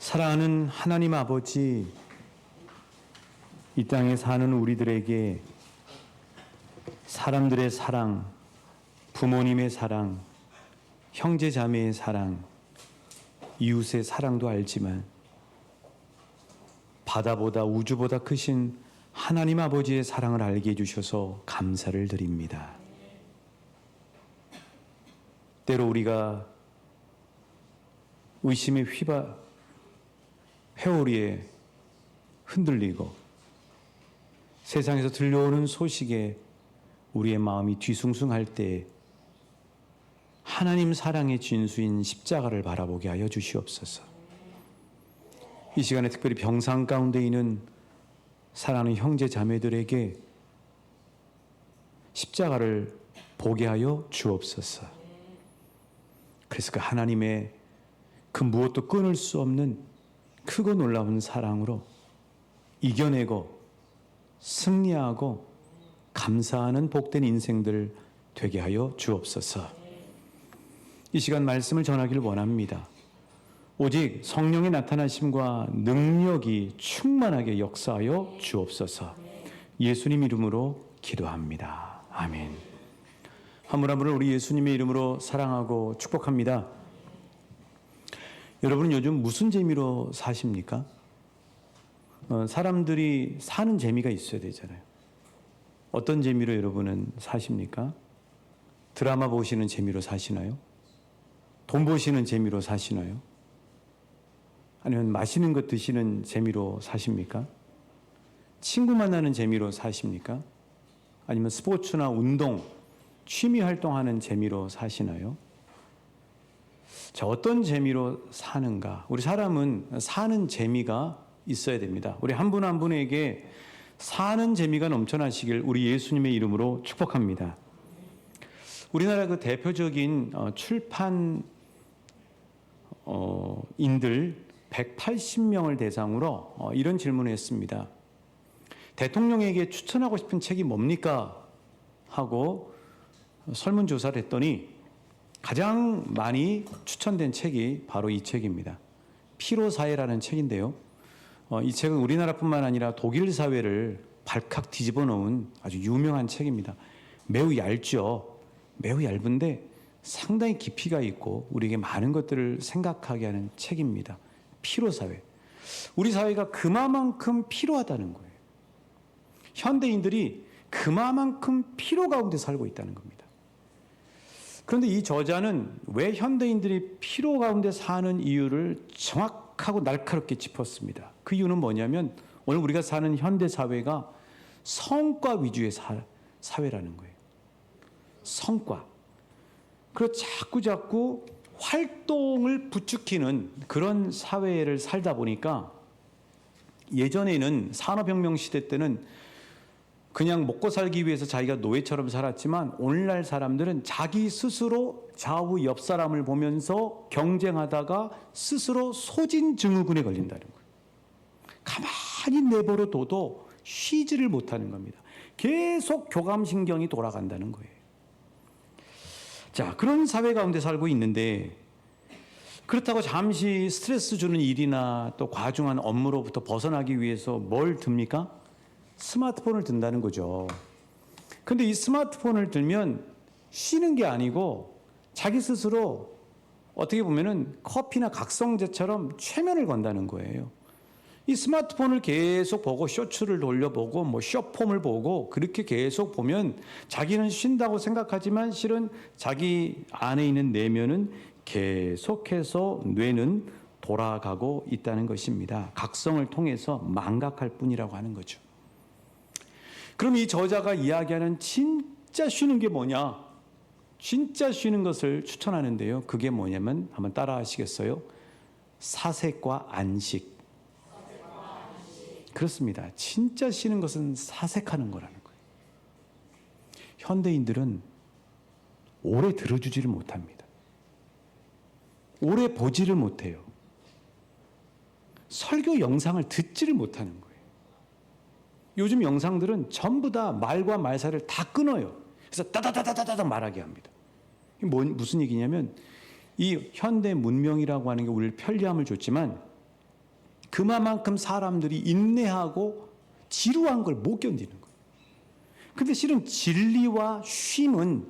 사랑하는 하나님 아버지, 이 땅에 사는 우리들에게 사람들의 사랑, 부모님의 사랑, 형제 자매의 사랑, 이웃의 사랑도 알지만 바다보다 우주보다 크신 하나님 아버지의 사랑을 알게 해주셔서 감사를 드립니다. 때로 우리가 의심의 회오리에 흔들리고 세상에서 들려오는 소식에 우리의 마음이 뒤숭숭할 때 하나님 사랑의 진수인 십자가를 바라보게 하여 주시옵소서. 이 시간에 특별히 병상 가운데 있는 사랑하는 형제 자매들에게 십자가를 보게 하여 주옵소서. 그래서 그 하나님의 그 무엇도 끊을 수 없는 크고 놀라운 사랑으로 이겨내고 승리하고 감사하는 복된 인생들 되게 하여 주옵소서. 이 시간 말씀을 전하기를 원합니다. 오직 성령의 나타나심과 능력이 충만하게 역사하여 주옵소서. 예수님 이름으로 기도합니다. 아멘. 한 분 한 분을 우리 예수님의 이름으로 사랑하고 축복합니다. 여러분은 요즘 무슨 재미로 사십니까? 사람들이 사는 재미가 있어야 되잖아요. 어떤 재미로 여러분은 사십니까? 드라마 보시는 재미로 사시나요? 돈 버시는 재미로 사시나요? 아니면 맛있는 것 드시는 재미로 사십니까? 친구 만나는 재미로 사십니까? 아니면 스포츠나 운동, 취미 활동하는 재미로 사시나요? 자, 어떤 재미로 사는가? 우리 사람은 사는 재미가 있어야 됩니다. 우리 한 분 한 분에게 사는 재미가 넘쳐나시길 우리 예수님의 이름으로 축복합니다. 우리나라 그 대표적인 출판 인들 180명을 대상으로 이런 질문을 했습니다. 대통령에게 추천하고 싶은 책이 뭡니까? 하고 설문조사를 했더니 가장 많이 추천된 책이 바로 이 책입니다. 피로사회라는 책인데요. 이 책은 우리나라뿐만 아니라 독일 사회를 발칵 뒤집어 놓은 아주 유명한 책입니다. 매우 얇죠. 매우 얇은데 상당히 깊이가 있고 우리에게 많은 것들을 생각하게 하는 책입니다. 피로사회. 우리 사회가 그만큼 피로하다는 거예요. 현대인들이 그만큼 피로 가운데 살고 있다는 겁니다. 그런데 이 저자는 왜 현대인들이 피로 가운데 사는 이유를 정확하고 날카롭게 짚었습니다. 그 이유는 뭐냐면 오늘 우리가 사는 현대 사회가 성과 위주의 사회라는 거예요. 성과. 그래서 자꾸 활동을 부추기는 그런 사회를 살다 보니까 예전에는 산업혁명 시대 때는 그냥 먹고 살기 위해서 자기가 노예처럼 살았지만 오늘날 사람들은 자기 스스로 좌우 옆 사람을 보면서 경쟁하다가 스스로 소진증후군에 걸린다는 거예요. 가만히 내버려 둬도 쉬지를 못하는 겁니다. 계속 교감신경이 돌아간다는 거예요. 자, 그런 사회 가운데 살고 있는데 그렇다고 잠시 스트레스 주는 일이나 또 과중한 업무로부터 벗어나기 위해서 뭘 듭니까? 스마트폰을 든다는 거죠. 근데 이 스마트폰을 들면 쉬는 게 아니고 자기 스스로 어떻게 보면은 커피나 각성제처럼 최면을 건다는 거예요. 이 스마트폰을 계속 보고 쇼츠를 돌려보고 뭐 쇼폼을 보고 그렇게 계속 보면 자기는 쉰다고 생각하지만 실은 자기 안에 있는 내면은 계속해서 뇌는 돌아가고 있다는 것입니다. 각성을 통해서 망각할 뿐이라고 하는 거죠. 그럼 이 저자가 이야기하는 진짜 쉬는 게 뭐냐? 진짜 쉬는 것을 추천하는데요. 그게 뭐냐면 한번 따라 하시겠어요? 사색과 안식. 그렇습니다. 진짜 쉬는 것은 사색하는 거라는 거예요. 현대인들은 오래 들어주지를 못합니다. 오래 보지를 못해요. 설교 영상을 듣지를 못하는 거예요. 요즘 영상들은 전부 다 말과 말사를 다 끊어요. 그래서 따다다다다다 말하게 합니다. 무슨 얘기냐면 이 현대 문명이라고 하는 게 우리를 편리함을 줬지만 그만큼 사람들이 인내하고 지루한 걸 못 견디는 거예요. 근데 실은 진리와 쉼은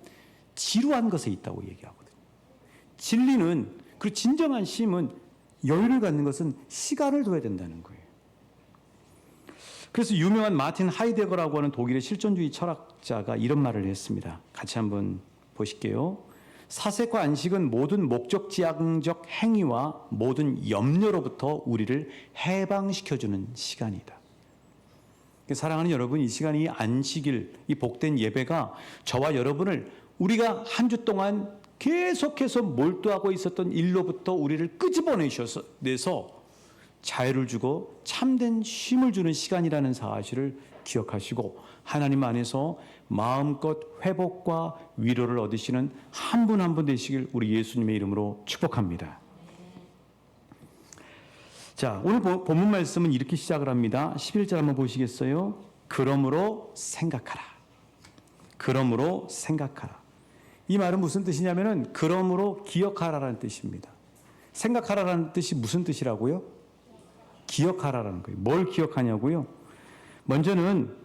지루한 것에 있다고 얘기하거든요. 진리는, 그리고 진정한 쉼은, 여유를 갖는 것은 시간을 둬야 된다는 거예요. 그래서 유명한 마틴 하이데거라고 하는 독일의 실존주의 철학자가 이런 말을 했습니다. 같이 한번 보실게요. 사색과 안식은 모든 목적지향적 행위와 모든 염려로부터 우리를 해방시켜주는 시간이다. 사랑하는 여러분, 이 시간이, 이 안식일, 이 복된 예배가 저와 여러분을 우리가 한 주 동안 계속해서 몰두하고 있었던 일로부터 우리를 끄집어내서 자유를 주고 참된 쉼을 주는 시간이라는 사실을 기억하시고 하나님 안에서 마음껏 회복과 위로를 얻으시는 한 분 한 분 되시길 우리 예수님의 이름으로 축복합니다. 자, 오늘 본문 말씀은 이렇게 시작을 합니다. 11절 한번 보시겠어요? 그러므로 생각하라. 그러므로 생각하라. 이 말은 무슨 뜻이냐면은 그러므로 기억하라라는 뜻입니다. 생각하라라는 뜻이 무슨 뜻이라고요? 기억하라라는 거예요. 뭘 기억하냐고요? 먼저는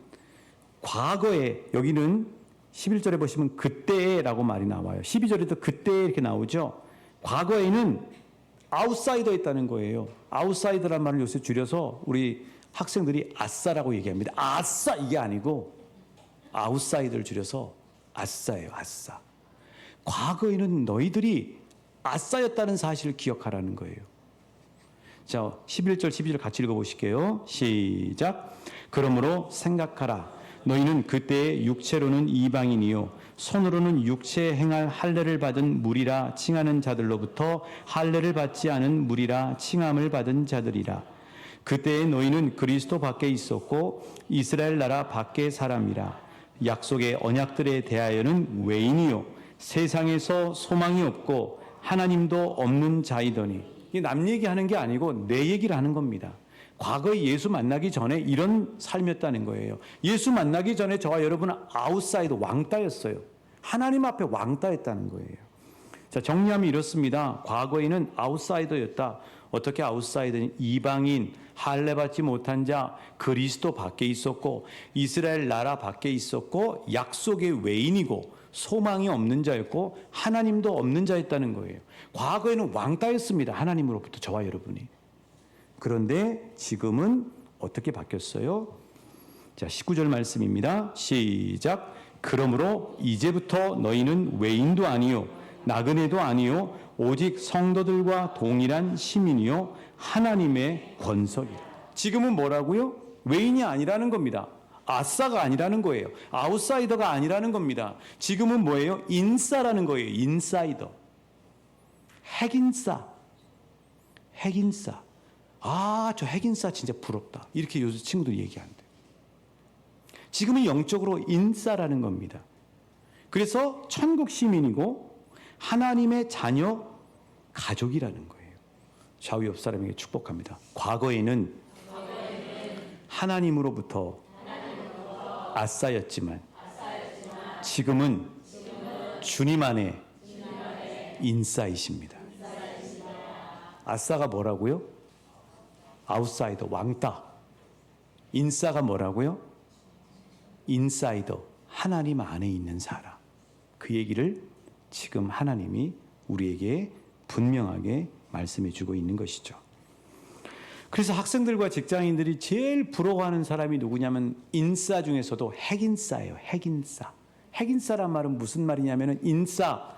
과거에, 여기는 11절에 보시면 그때라고 말이 나와요. 12절에도 그때 이렇게 나오죠. 과거에는 아웃사이더였다는 거예요. 아웃사이더란 말을 요새 줄여서 우리 학생들이 아싸라고 얘기합니다. 아싸 이게 아니고 아웃사이더를 줄여서 아싸예요. 아싸. 과거에는 너희들이 아싸였다는 사실을 기억하라는 거예요. 자, 11절 12절 같이 읽어보실게요. 시작. 그러므로 생각하라. 너희는 그때의 육체로는 이방인이요 손으로는 육체에 행할 할례를 받은 무리라 칭하는 자들로부터 할례를 받지 않은 무리라 칭함을 받은 자들이라. 그때에 너희는 그리스도 밖에 있었고 이스라엘 나라 밖의 사람이라. 약속의 언약들에 대하여는 외인이요 세상에서 소망이 없고 하나님도 없는 자이더니. 이게 남 얘기하는 게 아니고 내 얘기를 하는 겁니다. 과거에 예수 만나기 전에 이런 삶이었다는 거예요. 예수 만나기 전에 저와 여러분은 아웃사이더, 왕따였어요. 하나님 앞에 왕따였다는 거예요. 자, 정리하면 이렇습니다. 과거에는 아웃사이더였다. 어떻게 아웃사이더는? 이방인, 할례 받지 못한 자, 그리스도 밖에 있었고 이스라엘 나라 밖에 있었고 약속의 외인이고 소망이 없는 자였고 하나님도 없는 자였다는 거예요. 과거에는 왕따였습니다. 하나님으로부터 저와 여러분이. 그런데 지금은 어떻게 바뀌었어요? 자, 19절 말씀입니다. 시작. 그러므로 이제부터 너희는 외인도 아니요 나그네도 아니요 오직 성도들과 동일한 시민이요 하나님의 권석이라. 지금은 뭐라고요? 외인이 아니라는 겁니다. 아싸가 아니라는 거예요. 아웃사이더가 아니라는 겁니다. 지금은 뭐예요? 인싸라는 거예요. 인사이더. 핵인싸. 핵인싸. 아, 저 핵인싸 진짜 부럽다. 이렇게 요즘 친구들이 얘기한대요. 지금은 영적으로 인싸라는 겁니다. 그래서 천국 시민이고 하나님의 자녀 가족이라는 거예요. 좌우 옆 사람에게 축복합니다. 과거에는 하나님으로부터 아싸였지만 지금은 주님 안에 인싸이십니다. 아싸가 뭐라고요? 아웃사이더, 왕따. 인싸가 뭐라고요? 인사이더, 하나님 안에 있는 사람. 그 얘기를 지금 하나님이 우리에게 분명하게 말씀해 주고 있는 것이죠. 그래서 학생들과 직장인들이 제일 부러워하는 사람이 누구냐면 인싸 중에서도 핵인싸예요. 핵인싸. 핵인싸란 말은 무슨 말이냐면 인싸,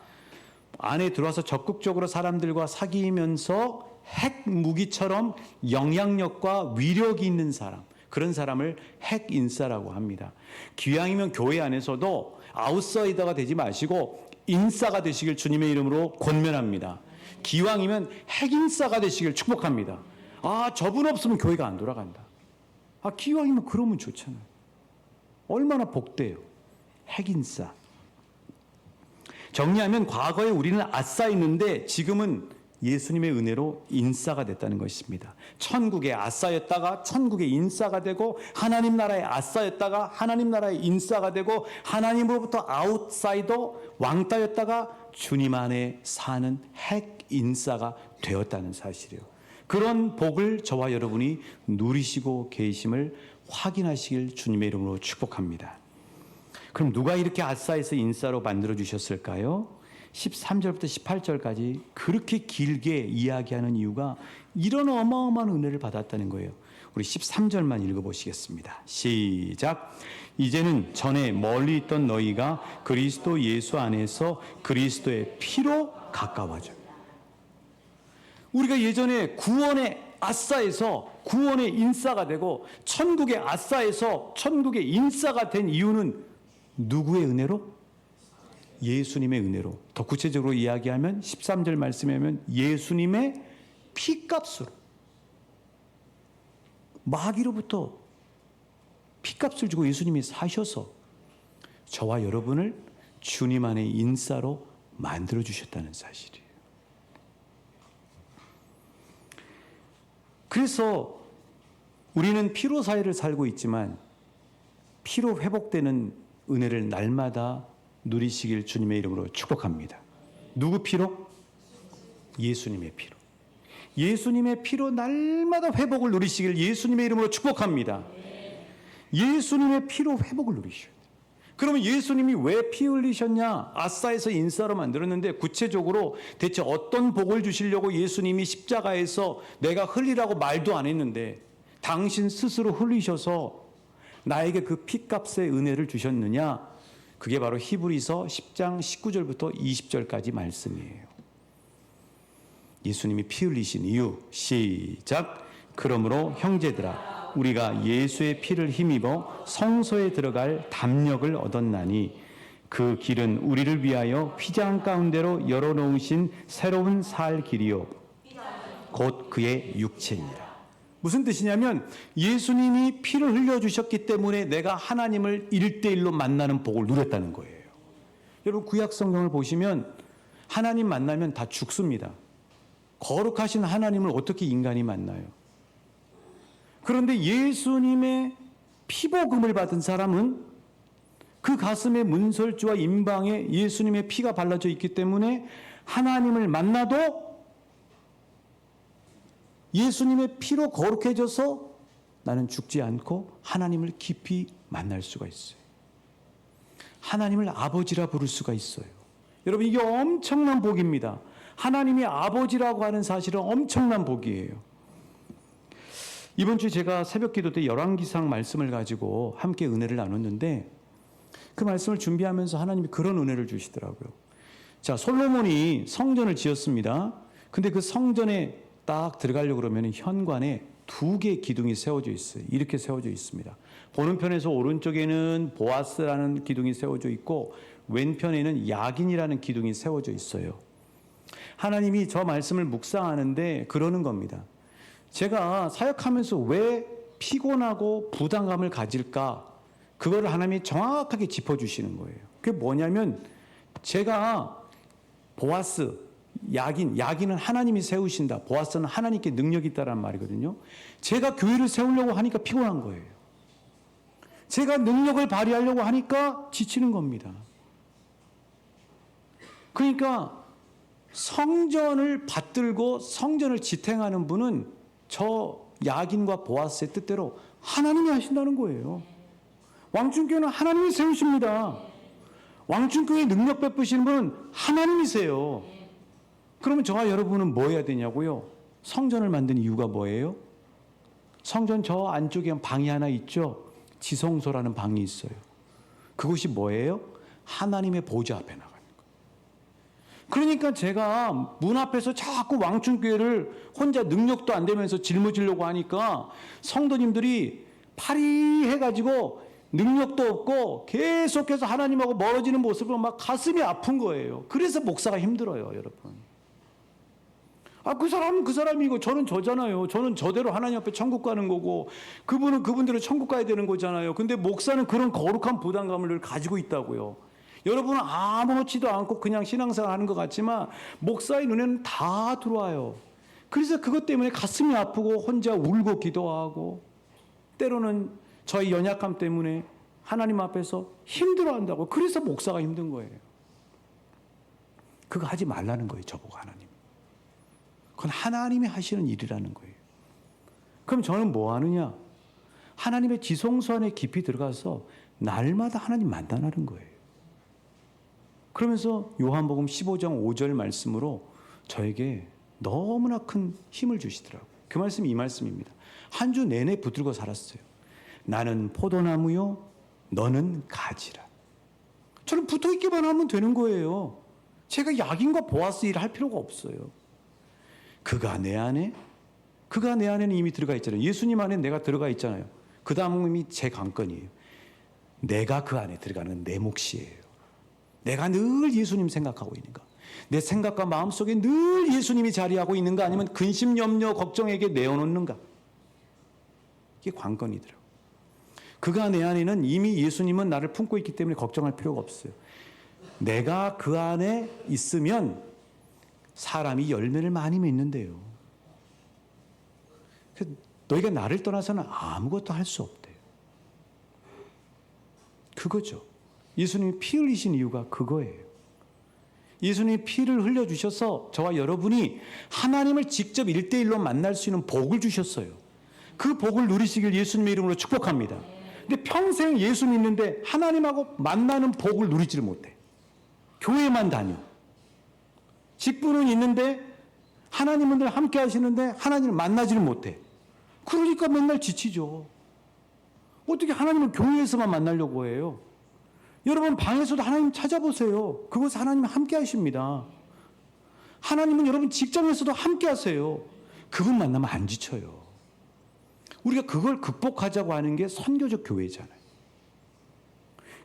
안에 들어와서 적극적으로 사람들과 사귀면서 핵 무기처럼 영향력과 위력이 있는 사람, 그런 사람을 핵인싸라고 합니다. 기왕이면 교회 안에서도 아웃사이더가 되지 마시고 인싸가 되시길 주님의 이름으로 권면합니다. 기왕이면 핵인싸가 되시길 축복합니다. 아, 저분 없으면 교회가 안 돌아간다. 아, 기왕이면 그러면 좋잖아요. 얼마나 복돼요. 핵인싸. 정리하면 과거에 우리는 아싸였는데 지금은 예수님의 은혜로 인싸가 됐다는 것입니다. 천국의 아싸였다가 천국의 인싸가 되고 하나님 나라의 아싸였다가 하나님 나라의 인싸가 되고 하나님으로부터 아웃사이더 왕따였다가 주님 안에 사는 핵 인싸가 되었다는 사실이에요. 그런 복을 저와 여러분이 누리시고 계심을 확인하시길 주님의 이름으로 축복합니다. 그럼 누가 이렇게 아싸에서 인싸로 만들어 주셨을까요? 13절부터 18절까지 그렇게 길게 이야기하는 이유가 이런 어마어마한 은혜를 받았다는 거예요. 우리 13절만 읽어보시겠습니다. 시작. 이제는 전에 멀리 있던 너희가 그리스도 예수 안에서 그리스도의 피로 가까워져. 우리가 예전에 구원의 아싸에서 구원의 인싸가 되고 천국의 아싸에서 천국의 인싸가 된 이유는 누구의 은혜로? 예수님의 은혜로. 더 구체적으로 이야기하면 13절 말씀에 하면 예수님의 피값으로, 마귀로부터 피값을 주고 예수님이 사셔서 저와 여러분을 주님 안의 인싸로 만들어 주셨다는 사실이에요. 그래서 우리는 피로 사회를 살고 있지만 피로 회복되는 은혜를 날마다 누리시길 주님의 이름으로 축복합니다. 누구 피로? 예수님의 피로. 예수님의 피로 날마다 회복을 누리시길 예수님의 이름으로 축복합니다. 예수님의 피로 회복을 누리셔야 돼요. 그러면 예수님이 왜 피 흘리셨냐? 아싸에서 인싸로 만들었는데 구체적으로 대체 어떤 복을 주시려고 예수님이 십자가에서 내가 흘리라고 말도 안 했는데 당신 스스로 흘리셔서 나에게 그 피값의 은혜를 주셨느냐? 그게 바로 히브리서 10장 19절부터 20절까지 말씀이에요. 예수님이 피 흘리신 이유, 시작. 그러므로 형제들아 우리가 예수의 피를 힘입어 성소에 들어갈 담력을 얻었나니 그 길은 우리를 위하여 휘장 가운데로 열어놓으신 새로운 살 길이요 곧 그의 육체니라. 무슨 뜻이냐면 예수님이 피를 흘려주셨기 때문에 내가 하나님을 1대1로 만나는 복을 누렸다는 거예요. 여러분 구약 성경을 보시면 하나님 만나면 다 죽습니다. 거룩하신 하나님을 어떻게 인간이 만나요? 그런데 예수님의 피복음을 받은 사람은 그 가슴에 문설주와 임방에 예수님의 피가 발라져 있기 때문에 하나님을 만나도 예수님의 피로 거룩해져서 나는 죽지 않고 하나님을 깊이 만날 수가 있어요. 하나님을 아버지라 부를 수가 있어요. 여러분 이게 엄청난 복입니다. 하나님이 아버지라고 하는 사실은 엄청난 복이에요. 이번 주 제가 새벽 기도 때 열왕기상 말씀을 가지고 함께 은혜를 나눴는데 그 말씀을 준비하면서 하나님이 그런 은혜를 주시더라고요. 자, 솔로몬이 성전을 지었습니다. 근데 그 성전에 딱 들어가려고 그러면 현관에 2개의 기둥이 세워져 있어요. 이렇게 세워져 있습니다. 보는 편에서 오른쪽에는 보아스라는 기둥이 세워져 있고 왼편에는 야긴이라는 기둥이 세워져 있어요. 하나님이 저 말씀을 묵상하는데 그러는 겁니다. 제가 사역하면서 왜 피곤하고 부담감을 가질까? 그거를 하나님이 정확하게 짚어주시는 거예요. 그게 뭐냐면 제가 보아스, 야긴은 하나님이 세우신다. 보아스는 하나님께 능력이 있다는 말이거든요. 제가 교회를 세우려고 하니까 피곤한 거예요. 제가 능력을 발휘하려고 하니까 지치는 겁니다. 그러니까 성전을 받들고 성전을 지탱하는 분은 저 야긴과 보아스의 뜻대로 하나님이 하신다는 거예요. 왕중교회는 하나님이 세우십니다. 왕중교회에 능력 베푸시는 분은 하나님이세요. 그러면 저와 여러분은 뭐 해야 되냐고요? 성전을 만든 이유가 뭐예요? 성전 저 안쪽에 방이 하나 있죠? 지성소라는 방이 있어요. 그곳이 뭐예요? 하나님의 보좌 앞에 나가는 거예요. 그러니까 제가 문 앞에서 자꾸 왕중교회를 혼자 능력도 안 되면서 짊어지려고 하니까 성도님들이 파리해가지고 능력도 없고 계속해서 하나님하고 멀어지는 모습을 막 가슴이 아픈 거예요. 그래서 목사가 힘들어요, 여러분. 그 사람은 그 사람이고 저는 저잖아요. 저는 저대로 하나님 앞에 천국 가는 거고 그분은 그분대로 천국 가야 되는 거잖아요. 근데 목사는 그런 거룩한 부담감을 가지고 있다고요. 여러분은 아무렇지도 않고 그냥 신앙생활 하는 것 같지만 목사의 눈에는 다 들어와요. 그래서 그것 때문에 가슴이 아프고 혼자 울고 기도하고 때로는 저희 연약함 때문에 하나님 앞에서 힘들어한다고. 그래서 목사가 힘든 거예요. 그거 하지 말라는 거예요, 저보고 하나님. 그건 하나님이 하시는 일이라는 거예요. 그럼 저는 뭐 하느냐? 하나님의 지성소 안에 깊이 들어가서 날마다 하나님 만나는 거예요. 그러면서 요한복음 15장 5절 말씀으로 저에게 너무나 큰 힘을 주시더라고요. 그 말씀이 이 말씀입니다. 한 주 내내 붙들고 살았어요. 나는 포도나무요, 너는 가지라. 저는 붙어있기만 하면 되는 거예요. 제가 약인과 보아스 일을 할 필요가 없어요. 그가 내 안에는 이미 들어가 있잖아요. 예수님 안에 내가 들어가 있잖아요. 그 다음이 제 관건이에요. 내가 그 안에 들어가는 건 내 몫이에요. 내가 늘 예수님 생각하고 있는가? 내 생각과 마음속에 늘 예수님이 자리하고 있는가? 아니면 근심, 염려, 걱정에게 내어놓는가? 이게 관건이더라고요. 그가 내 안에는 이미 예수님은 나를 품고 있기 때문에 걱정할 필요가 없어요. 내가 그 안에 있으면 사람이 열매를 많이 맺는데요. 너희가 나를 떠나서는 아무것도 할 수 없대요. 그거죠. 예수님이 피 흘리신 이유가 그거예요. 예수님이 피를 흘려주셔서 저와 여러분이 하나님을 직접 1대1로 만날 수 있는 복을 주셨어요. 그 복을 누리시길 예수님의 이름으로 축복합니다. 근데 평생 예수 믿는데 하나님하고 만나는 복을 누리지를 못해. 교회만 다녀. 직분은 있는데 하나님은 늘 함께 하시는데 하나님을 만나지를 못해. 그러니까 맨날 지치죠. 어떻게 하나님을 교회에서만 만나려고 해요? 여러분 방에서도 하나님 찾아보세요. 그곳에 하나님은 함께 하십니다. 하나님은 여러분 직장에서도 함께 하세요. 그분 만나면 안 지쳐요. 우리가 그걸 극복하자고 하는 게 선교적 교회잖아요.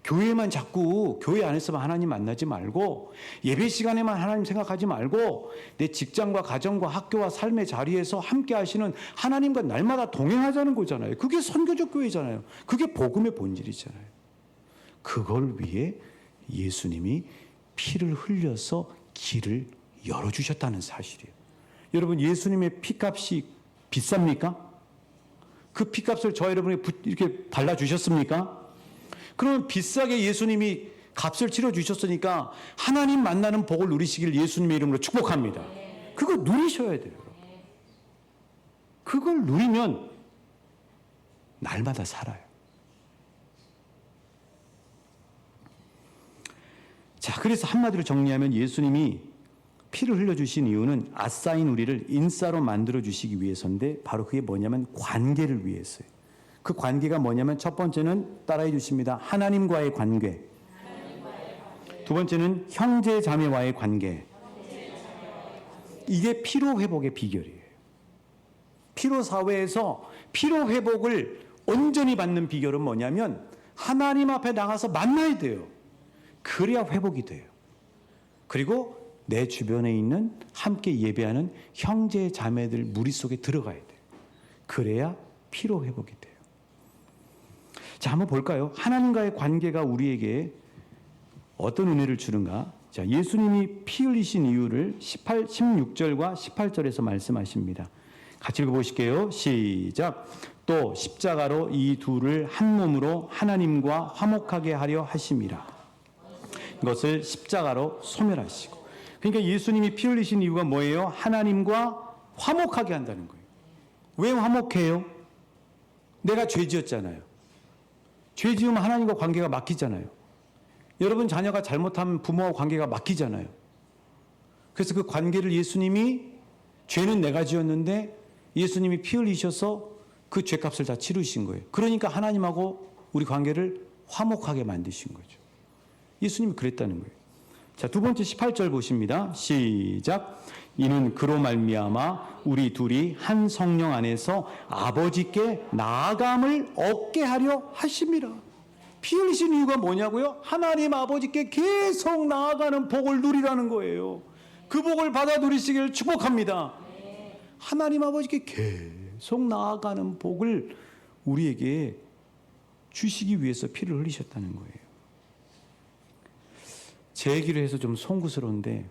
교회만 자꾸 교회 안에서만 하나님 만나지 말고 예배 시간에만 하나님 생각하지 말고 내 직장과 가정과 학교와 삶의 자리에서 함께 하시는 하나님과 날마다 동행하자는 거잖아요. 그게 선교적 교회잖아요. 그게 복음의 본질이잖아요. 그걸 위해 예수님이 피를 흘려서 길을 열어주셨다는 사실이에요. 여러분 예수님의 피값이 비쌉니까? 그 피값을 저 여러분에게 이렇게 발라주셨습니까? 그러면 비싸게 예수님이 값을 치러주셨으니까 하나님 만나는 복을 누리시길 예수님의 이름으로 축복합니다. 그걸 누리셔야 돼요. 그걸 누리면 날마다 살아요. 자, 그래서 한마디로 정리하면 예수님이 피를 흘려주신 이유는 아싸인 우리를 인싸로 만들어주시기 위해서인데 바로 그게 뭐냐면 관계를 위해서예요. 그 관계가 뭐냐면 첫 번째는 따라해 주십니다. 하나님과의 관계. 두 번째는 형제 자매와의 관계. 이게 피로 회복의 비결이에요. 피로 사회에서 피로 회복을 온전히 받는 비결은 뭐냐면 하나님 앞에 나가서 만나야 돼요. 그래야 회복이 돼요. 그리고 내 주변에 있는 함께 예배하는 형제 자매들 무리 속에 들어가야 돼요. 그래야 피로 회복이 돼요. 자, 한번 볼까요? 하나님과의 관계가 우리에게 어떤 은혜를 주는가? 자, 예수님이 피 흘리신 이유를 16절과 18절에서 말씀하십니다. 같이 읽어보실게요. 시작. 또 십자가로 이 둘을 한 몸으로 하나님과 화목하게 하려 하심이라. 이것을 십자가로 소멸하시고. 그러니까 예수님이 피 흘리신 이유가 뭐예요? 하나님과 화목하게 한다는 거예요. 왜 화목해요? 내가 죄 지었잖아요. 죄 지으면 하나님과 관계가 막히잖아요. 여러분 자녀가 잘못하면 부모와 관계가 막히잖아요. 그래서 그 관계를 예수님이 죄는 내가 지었는데 예수님이 피 흘리셔서 그 죄값을 다 치르신 거예요. 그러니까 하나님하고 우리 관계를 화목하게 만드신 거죠. 예수님이 그랬다는 거예요. 자, 두 번째 18절 보십니다. 시작. 이는 그로 말미암아 우리 둘이 한 성령 안에서 아버지께 나아감을 얻게 하려 하심이라. 피 흘리신 이유가 뭐냐고요? 하나님 아버지께 계속 나아가는 복을 누리라는 거예요. 그 복을 받아 누리시기를 축복합니다. 하나님 아버지께 계속 나아가는 복을 우리에게 주시기 위해서 피를 흘리셨다는 거예요. 제 얘기를 해서 좀 송구스러운데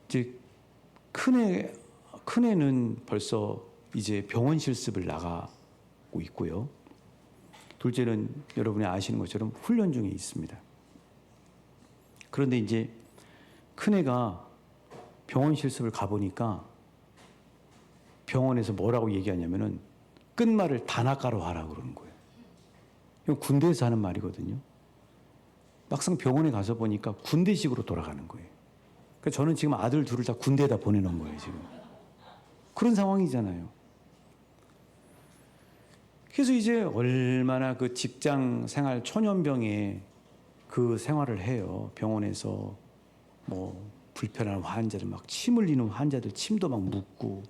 이제 큰애는 벌써 이제 병원 실습을 나가고 있고요. 둘째는 여러분이 아시는 것처럼 훈련 중에 있습니다. 그런데 이제 큰애가 병원 실습을 가보니까 병원에서 뭐라고 얘기하냐면은 끝말을 단아가로 하라고 그러는 거예요. 이건 군대에서 하는 말이거든요. 막상 병원에 가서 보니까 군대식으로 돌아가는 거예요. 그러니까 저는 지금 아들 둘을 다 군대에다 보내놓은 거예요, 지금. 그런 상황이잖아요. 그래서 이제 얼마나 그 직장 생활 초년병에 그 생활을 해요. 병원에서 뭐 불편한 환자들 막 침 흘리는 환자들 침도 막 묻고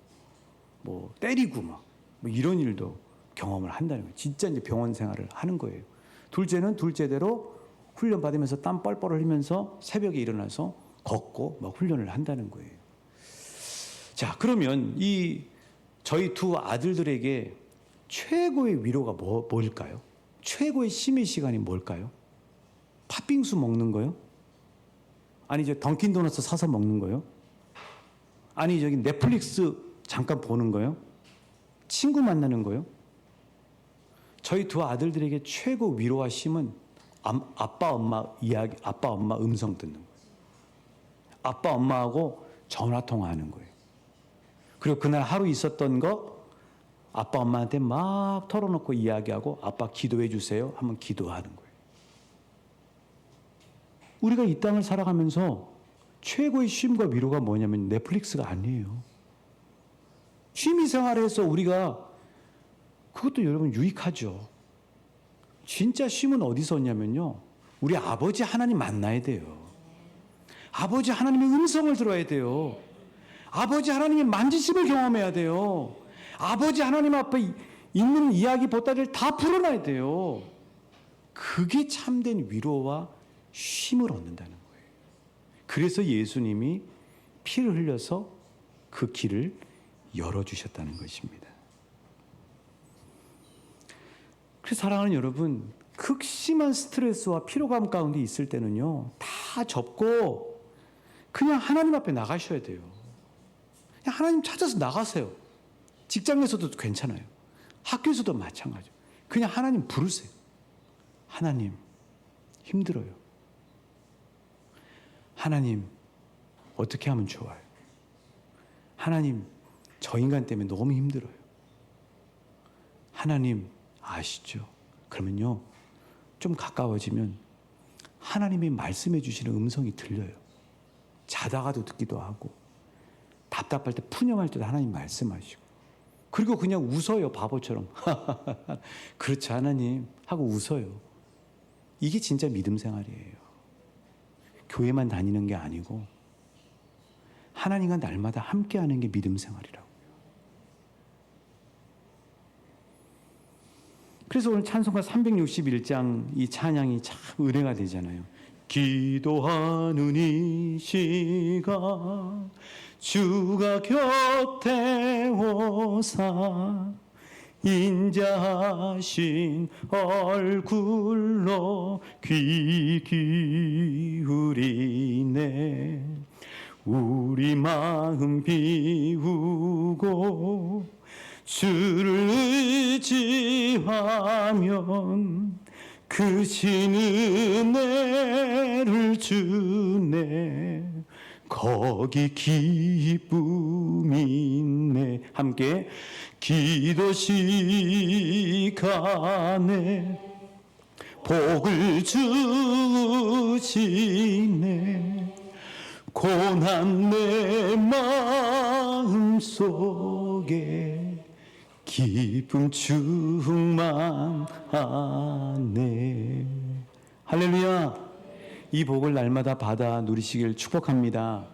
뭐 때리고 막 뭐 이런 일도 경험을 한다는 거예요. 진짜 이제 병원 생활을 하는 거예요. 둘째는 둘째대로 훈련 받으면서 땀 뻘뻘 흘리면서 새벽에 일어나서 걷고 막 훈련을 한다는 거예요. 자, 그러면 이 저희 두 아들들에게 최고의 위로가 뭘까요? 최고의 쉼의 시간이 뭘까요? 팥빙수 먹는 거요? 아니 이제 던킨 도너츠 사서 먹는 거요? 아니 저기 넷플릭스 잠깐 보는 거요? 친구 만나는 거요? 저희 두 아들들에게 최고 위로와 쉼은 아빠 엄마 이야기, 아빠 엄마 음성 듣는 거예요. 아빠 엄마하고 전화 통화하는 거예요. 그리고 그날 하루 있었던 거 아빠 엄마한테 막 털어놓고 이야기하고 아빠 기도해 주세요 하면 기도하는 거예요. 우리가 이 땅을 살아가면서 최고의 쉼과 위로가 뭐냐면 넷플릭스가 아니에요. 취미생활에서 우리가 그것도 여러분 유익하죠. 진짜 쉼은 어디서 오냐면요. 우리 아버지 하나님 만나야 돼요. 아버지 하나님의 음성을 들어야 돼요. 아버지 하나님의 만지심을 경험해야 돼요. 아버지 하나님 앞에 있는 이야기 보따리를 다 풀어놔야 돼요. 그게 참된 위로와 쉼을 얻는다는 거예요. 그래서 예수님이 피를 흘려서 그 길을 열어주셨다는 것입니다. 그래서 사랑하는 여러분, 극심한 스트레스와 피로감 가운데 있을 때는요, 다 접고 그냥 하나님 앞에 나가셔야 돼요. 그냥 하나님 찾아서 나가세요. 직장에서도 괜찮아요. 학교에서도 마찬가지예요. 그냥 하나님 부르세요. 하나님, 힘들어요. 하나님, 어떻게 하면 좋아요? 하나님, 저 인간 때문에 너무 힘들어요. 하나님, 아시죠? 그러면요, 좀 가까워지면 하나님이 말씀해 주시는 음성이 들려요. 자다가도 듣기도 하고, 답답할 때, 푸념할 때도 하나님 말씀하시고, 그리고 그냥 웃어요, 바보처럼. 그렇지, 하나님. 하고 웃어요. 이게 진짜 믿음 생활이에요. 교회만 다니는 게 아니고, 하나님과 날마다 함께하는 게 믿음 생활이라고요. 그래서 오늘 찬송가 361장 이 찬양이 참 은혜가 되잖아요. 기도하는 이 시간 주가 곁에 오사 인자하신 얼굴로 귀 기울이네. 우리 마음 비우고 주를 의지하면 그 신 은혜를 주네. 거기 기쁨이 있네. 함께 기도 시간에 복을 주시네. 고난 내 마음 속에 기쁨 충만하네. 할렐루야. 이 복을 날마다 받아 누리시길 축복합니다.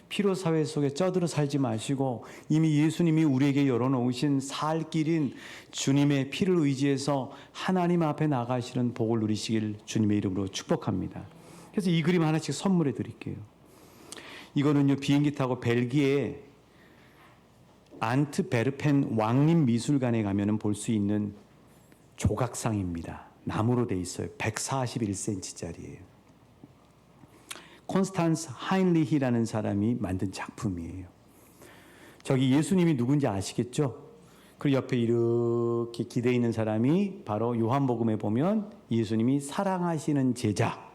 피로사회 속에 쩌들어 살지 마시고 이미 예수님이 우리에게 열어놓으신 살 길인 주님의 피를 의지해서 하나님 앞에 나가시는 복을 누리시길 주님의 이름으로 축복합니다. 그래서 이 그림 하나씩 선물해 드릴게요. 이거는요, 비행기 타고 벨기에 안트베르펜 왕립미술관에 가면 볼 수 있는 조각상입니다. 나무로 돼 있어요. 141cm짜리예요. 콘스탄스 하인리히라는 사람이 만든 작품이에요. 저기 예수님이 누군지 아시겠죠? 그리고 옆에 이렇게 기대 있는 사람이 바로 요한복음에 보면 예수님이 사랑하시는 제자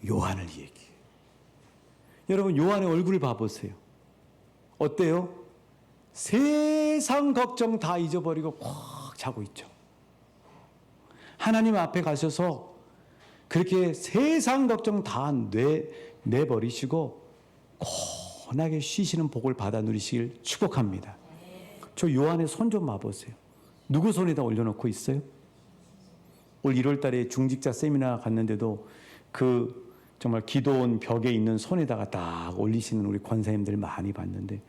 요한을 얘기해요. 여러분 요한의 얼굴을 봐보세요. 어때요? 세상 걱정 다 잊어버리고 꽉 자고 있죠. 하나님 앞에 가셔서 그렇게 세상 걱정 다 내버리시고 편하게 쉬시는 복을 받아 누리시길 축복합니다. 저 요한의 손 좀 봐보세요. 누구 손에다 올려놓고 있어요? 올 1월 달에 중직자 세미나 갔는데도 그 정말 기도원 벽에 있는 손에다가 딱 올리시는 우리 권사님들 많이 봤는데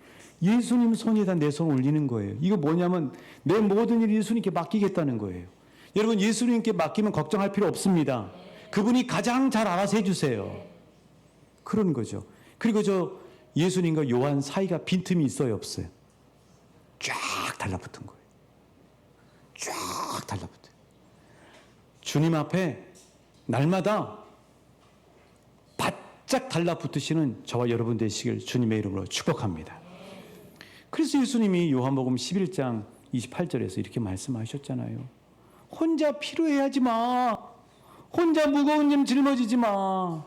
예수님 손에다 내 손 올리는 거예요. 이거 뭐냐면 내 모든 일 예수님께 맡기겠다는 거예요. 여러분 예수님께 맡기면 걱정할 필요 없습니다. 그분이 가장 잘 알아서 해주세요. 그런 거죠. 그리고 저 예수님과 요한 사이가 빈틈이 있어요, 없어요? 쫙 달라붙은 거예요. 쫙 달라붙어요. 주님 앞에 날마다 바짝 달라붙으시는 저와 여러분 되시길 주님의 이름으로 축복합니다. 그래서 예수님이 요한복음 11장 28절에서 이렇게 말씀하셨잖아요. 혼자 피로해하지 마. 혼자 무거운 짐 짊어지지 마.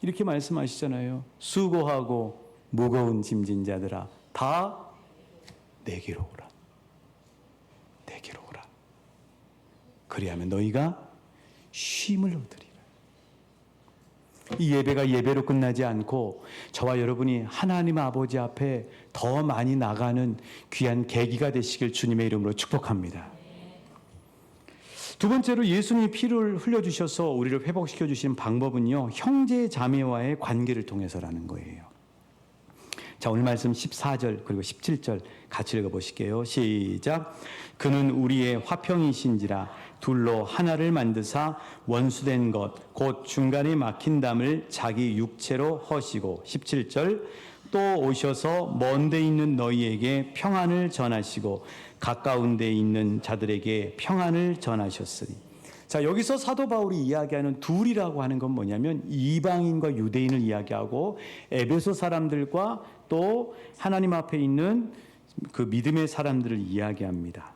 이렇게 말씀하시잖아요. 수고하고 무거운 짐진 자들아 다 내게로 오라. 내게로 오라. 그리하면 너희가 쉼을 얻으리라. 이 예배가 예배로 끝나지 않고 저와 여러분이 하나님 아버지 앞에 더 많이 나가는 귀한 계기가 되시길 주님의 이름으로 축복합니다. 두 번째로 예수님이 피를 흘려주셔서 우리를 회복시켜 주신 방법은요, 형제 자매와의 관계를 통해서라는 거예요. 자, 오늘 말씀 14절 그리고 17절 같이 읽어보실게요. 시작. 그는 우리의 화평이신지라 둘로 하나를 만드사 원수된 것 곧 중간에 막힌 담을 자기 육체로 허시고 17절 또 오셔서 먼 데 있는 너희에게 평안을 전하시고 가까운 데 있는 자들에게 평안을 전하셨으니. 자, 여기서 사도 바울이 이야기하는 둘이라고 하는 건 뭐냐면 이방인과 유대인을 이야기하고 에베소 사람들과 또 하나님 앞에 있는 그 믿음의 사람들을 이야기합니다.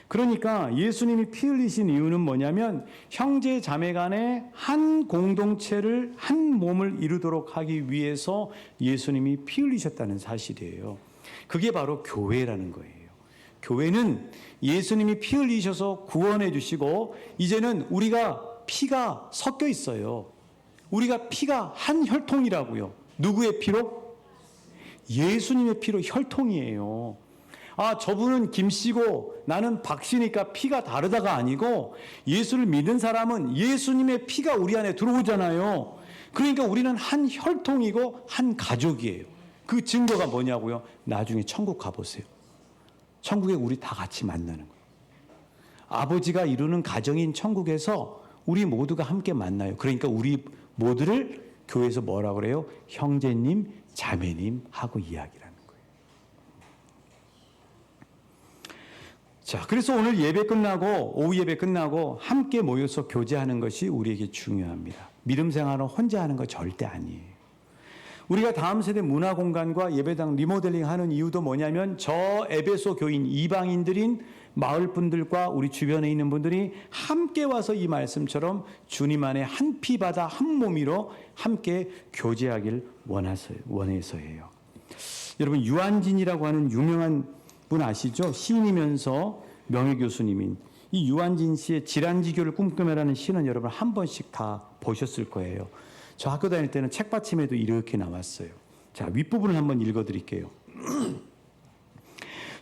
그러니까 예수님이 피 흘리신 이유는 뭐냐면 형제 자매 간의 한 공동체를 한 몸을 이루도록 하기 위해서 예수님이 피 흘리셨다는 사실이에요. 그게 바로 교회라는 거예요. 교회는 예수님이 피 흘리셔서 구원해 주시고 이제는 우리가 피가 섞여 있어요. 우리가 피가 한 혈통이라고요. 누구의 피로? 예수님의 피로 혈통이에요. 아, 저분은 김씨고 나는 박씨니까 피가 다르다가 아니고 예수를 믿는 사람은 예수님의 피가 우리 안에 들어오잖아요. 그러니까 우리는 한 혈통이고 한 가족이에요. 그 증거가 뭐냐고요? 나중에 천국 가보세요. 천국에 우리 다 같이 만나는 거예요. 아버지가 이루는 가정인 천국에서 우리 모두가 함께 만나요. 그러니까 우리 모두를 교회에서 뭐라 그래요? 형제님, 자매님 하고 이야기라는 거예요. 자, 그래서 오늘 예배 끝나고 오후 예배 끝나고 함께 모여서 교제하는 것이 우리에게 중요합니다. 믿음 생활은 혼자 하는 거 절대 아니에요. 우리가 다음 세대 문화공간과 예배당 리모델링 하는 이유도 뭐냐면 저 에베소 교인 이방인들인 마을 분들과 우리 주변에 있는 분들이 함께 와서 이 말씀처럼 주님 안에 한 피 바다 한 몸이로 함께 교제하길 원해서예요. 여러분 유한진이라고 하는 유명한 분 아시죠? 시인이면서 명예교수님인 이 유한진 씨의 질환지교를 꿈꾸며라는 시는 여러분 한 번씩 다 보셨을 거예요. 저 학교 다닐 때는 책받침에도 이렇게 나왔어요. 자, 윗부분을 한번 읽어드릴게요.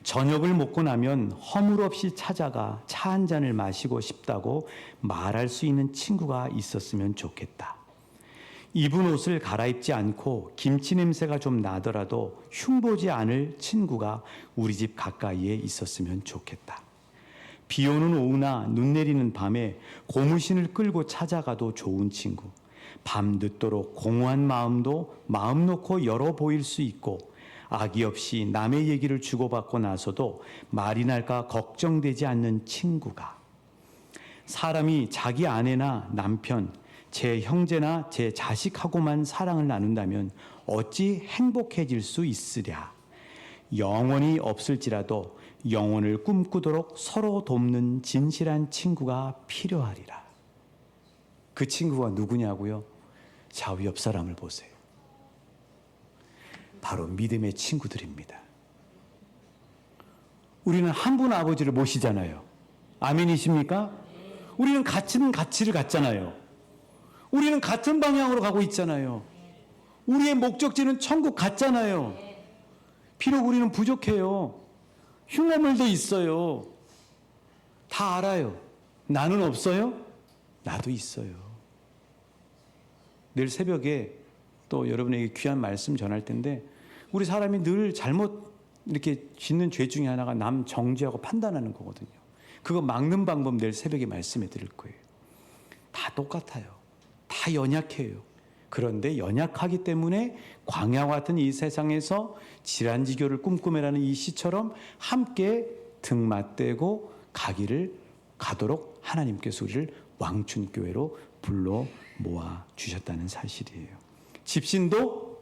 저녁을 먹고 나면 허물없이 찾아가 차 한 잔을 마시고 싶다고 말할 수 있는 친구가 있었으면 좋겠다. 입은 옷을 갈아입지 않고 김치 냄새가 좀 나더라도 흉보지 않을 친구가 우리 집 가까이에 있었으면 좋겠다. 비 오는 오후나 눈 내리는 밤에 고무신을 끌고 찾아가도 좋은 친구. 밤 늦도록 공허한 마음도 마음 놓고 열어 보일 수 있고 악의 없이 남의 얘기를 주고받고 나서도 말이 날까 걱정되지 않는 친구가. 사람이 자기 아내나 남편, 제 형제나 제 자식하고만 사랑을 나눈다면 어찌 행복해질 수 있으랴. 영원히 없을지라도 영혼을 꿈꾸도록 서로 돕는 진실한 친구가 필요하리라. 그 친구가 누구냐고요? 좌우 옆 사람을 보세요. 바로 믿음의 친구들입니다. 우리는 한 분 아버지를 모시잖아요. 아멘이십니까? 우리는 같은 가치를 갖잖아요. 우리는 같은 방향으로 가고 있잖아요. 우리의 목적지는 천국 같잖아요. 비록 우리는 부족해요. 흉내물도 있어요. 다 알아요. 나는 없어요? 나도 있어요. 내일 새벽에 또 여러분에게 귀한 말씀 전할 텐데, 우리 사람이 늘 잘못 이렇게 짓는 죄 중에 하나가 남 정죄하고 판단하는 거거든요. 그거 막는 방법 내일 새벽에 말씀해 드릴 거예요. 다 똑같아요. 다 연약해요. 그런데 연약하기 때문에 광야와 같은 이 세상에서 질환지교를 꿈꾸며라는 이 시처럼 함께 등 맞대고 가도록 하나님께서 우리를 왕춘교회로 불러 모아 주셨다는 사실이에요. 집신도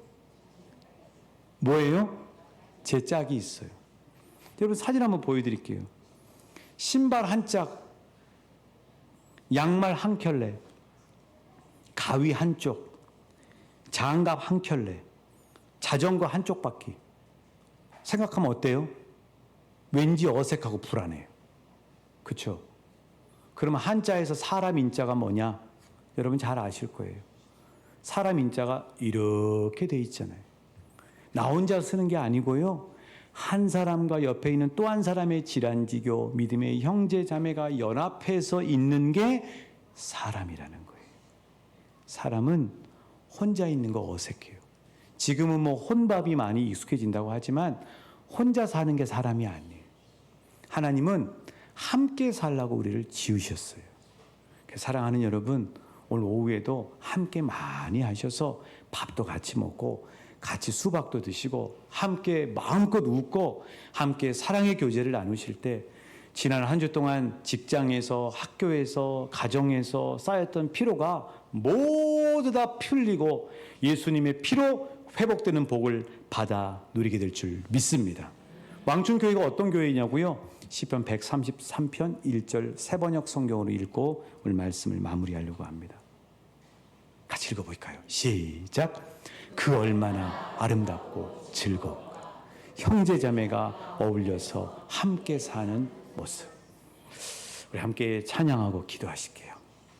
뭐예요? 제 짝이 있어요. 여러분 사진 한번 보여드릴게요. 신발 한 짝, 양말 한 켤레, 가위 한쪽, 장갑 한 켤레, 자전거 한쪽 바퀴. 생각하면 어때요? 왠지 어색하고 불안해요. 그렇죠? 그러면 한자에서 사람 인자가 뭐냐? 여러분 잘 아실 거예요. 사람 인자가 이렇게 돼 있잖아요. 나 혼자 쓰는 게 아니고요. 한 사람과 옆에 있는 또 한 사람의 질환지교, 믿음의 형제 자매가 연합해서 있는 게 사람이라는 거예요. 사람은 혼자 있는 거 어색해요. 지금은 뭐 혼밥이 많이 익숙해진다고 하지만 혼자 사는 게 사람이 아니에요. 하나님은 함께 살라고 우리를 지으셨어요. 사랑하는 여러분, 오늘 오후에도 함께 많이 하셔서 밥도 같이 먹고 같이 수박도 드시고 함께 마음껏 웃고 함께 사랑의 교제를 나누실 때 지난 한 주 동안 직장에서 학교에서 가정에서 쌓였던 피로가 모두 다 풀리고 예수님의 피로 회복되는 복을 받아 누리게 될 줄 믿습니다. 왕춘교회가 어떤 교회냐고요? 시편 133편 1절 세번역 성경으로 읽고 오늘 말씀을 마무리하려고 합니다. 같이 읽어볼까요? 시작. 그 얼마나 아름답고 즐겁고 형제자매가 어울려서 함께 사는 모습. 우리 함께 찬양하고 기도하실게요.